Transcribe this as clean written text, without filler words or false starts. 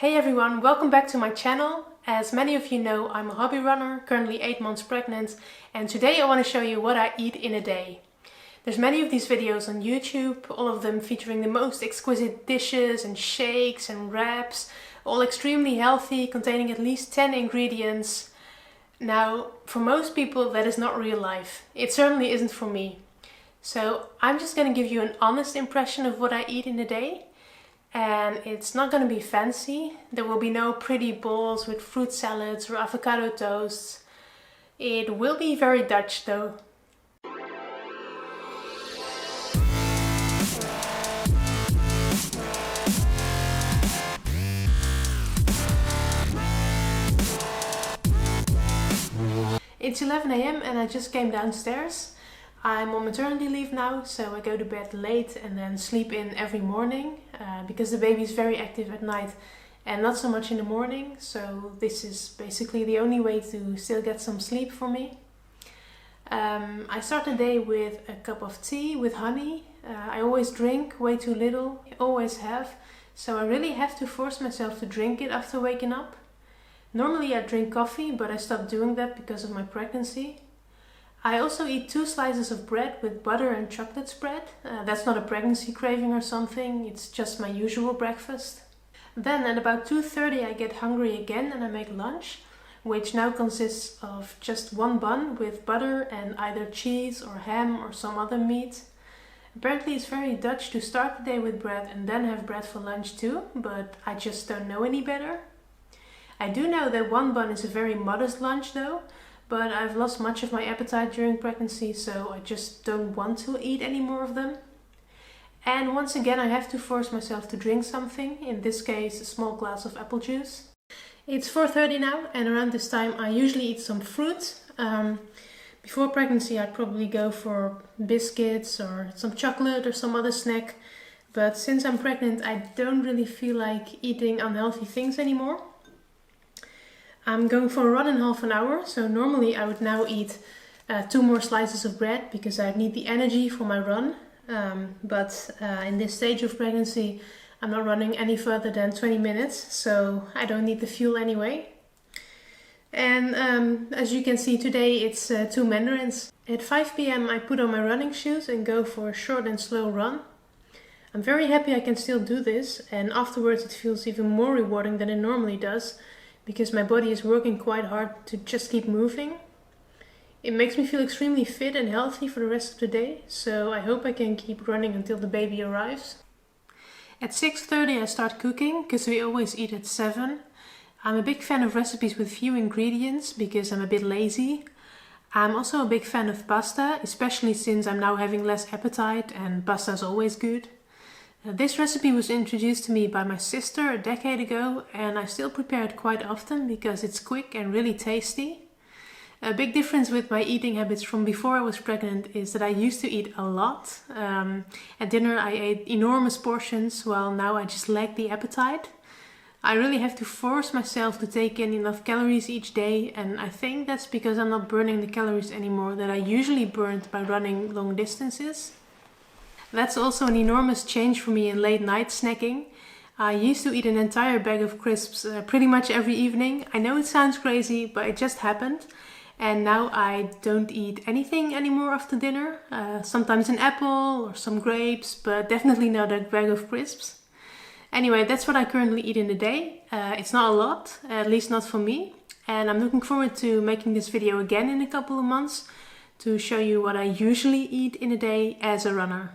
Hey everyone, welcome back to my channel. As many of you know, I'm a hobby runner, currently 8 months pregnant, and today I want to show you what I eat in a day. There's many of these videos on YouTube, all of them featuring the most exquisite dishes and shakes and wraps, all extremely healthy, containing at least 10 ingredients. Now, for most people that is not real life. It certainly isn't for me. So I'm just going to give you an honest impression of what I eat in a day. And it's not going to be fancy. There will be no pretty bowls with fruit salads or avocado toasts. It will be very Dutch though. It's 11 AM and I just came downstairs. I'm on maternity leave now, so I go to bed late and then sleep in every morning because the baby is very active at night and not so much in the morning. So this is basically the only way to still get some sleep for me. I start the day with a cup of tea with honey. I always drink way too little, always have. So I really have to force myself to drink it after waking up. Normally I drink coffee, but I stopped doing that because of my pregnancy. I also eat 2 slices of bread with butter and chocolate spread. That's not a pregnancy craving or something, it's just my usual breakfast. Then at about 2:30 I get hungry again and I make lunch, which now consists of just 1 bun with butter and either cheese or ham or some other meat. Apparently it's very Dutch to start the day with bread and then have bread for lunch too, but I just don't know any better. I do know that 1 bun is a very modest lunch though, but I've lost much of my appetite during pregnancy, so I just don't want to eat any more of them. And once again I have to force myself to drink something, in this case a small glass of apple juice. It's 4:30 now and around this time I usually eat some fruit. Before pregnancy I'd probably go for biscuits or some chocolate or some other snack, but since I'm pregnant I don't really feel like eating unhealthy things anymore. I'm going for a run in half an hour, so normally I would now eat 2 more slices of bread because I need the energy for my run. But in this stage of pregnancy I'm not running any further than 20 minutes, so I don't need the fuel anyway. And as you can see today it's 2 mandarins. At 5 PM I put on my running shoes and go for a short and slow run. I'm very happy I can still do this, and afterwards it feels even more rewarding than it normally does, because my body is working quite hard to just keep moving. It makes me feel extremely fit and healthy for the rest of the day, so I hope I can keep running until the baby arrives. At 6:30 I start cooking, because we always eat at 7. I'm a big fan of recipes with few ingredients, because I'm a bit lazy. I'm also a big fan of pasta, especially since I'm now having less appetite and pasta is always good. This recipe was introduced to me by my sister a decade ago and I still prepare it quite often because it's quick and really tasty. A big difference with my eating habits from before I was pregnant is that I used to eat a lot. At dinner I ate enormous portions, while now I just lack the appetite. I really have to force myself to take in enough calories each day, and I think that's because I'm not burning the calories anymore that I usually burned by running long distances. That's also an enormous change for me in late night snacking. I used to eat an entire bag of crisps pretty much every evening. I know it sounds crazy, but it just happened. And now I don't eat anything anymore after dinner. Sometimes an apple or some grapes, but definitely not a bag of crisps. Anyway, that's what I currently eat in a day. It's not a lot, at least not for me. And I'm looking forward to making this video again in a couple of months to show you what I usually eat in a day as a runner.